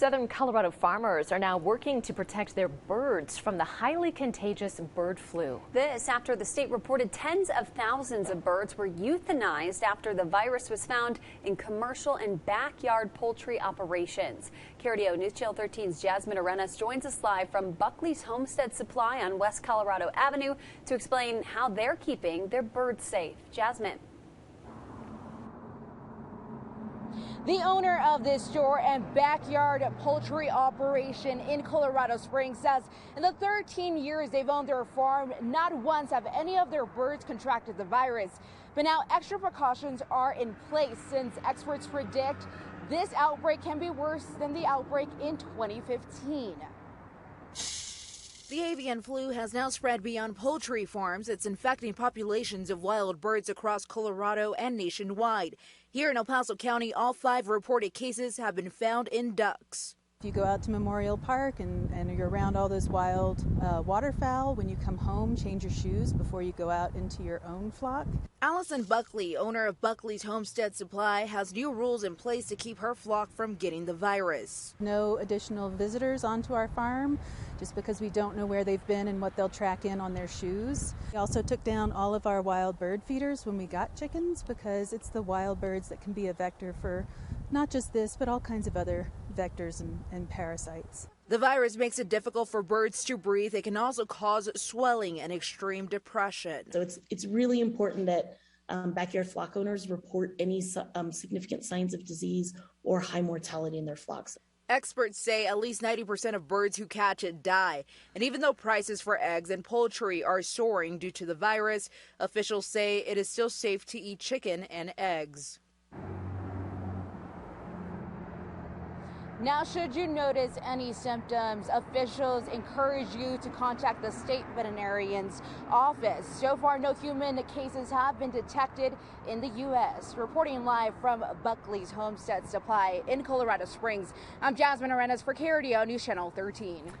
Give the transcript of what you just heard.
Southern Colorado farmers are now working to protect their birds from the highly contagious bird flu. This after the state reported tens of thousands of birds were euthanized after the virus was found in commercial and backyard poultry operations. KRDO News Channel 13's Jasmine Arenas joins us live from Buckley's Homestead Supply on West Colorado Avenue to explain how they're keeping their birds safe. Jasmine. The owner of this store and backyard poultry operation in Colorado Springs says in the 13 years they've owned their farm, not once have any of their birds contracted the virus. But now extra precautions are in place since experts predict this outbreak can be worse than the outbreak in 2015. The avian flu has now spread beyond poultry farms. It's infecting populations of wild birds across Colorado and nationwide. Here in El Paso County, all 5 reported cases have been found in ducks. If you go out to Memorial Park and you're around all those wild waterfowl, when you come home, change your shoes before you go out into your own flock. Allison Buckley, owner of Buckley's Homestead Supply, has new rules in place to keep her flock from getting the virus. No additional visitors onto our farm, just because we don't know where they've been and what they'll track in on their shoes. We also took down all of our wild bird feeders when we got chickens, because it's the wild birds that can be a vector for not just this, but all kinds of other vectors and parasites. The virus makes it difficult for birds to breathe. It can also cause swelling and extreme depression. So it's really important that backyard flock owners report any significant signs of disease or high mortality in their flocks. Experts say at least 90% of birds who catch it die. And even though prices for eggs and poultry are soaring due to the virus, officials say it is still safe to eat chicken and eggs. Now, should you notice any symptoms, officials encourage you to contact the state veterinarian's office. So far, no human cases have been detected in the U.S. Reporting live from Buckley's Homestead Supply in Colorado Springs, I'm Jasmine Arenas for KRDO News Channel 13.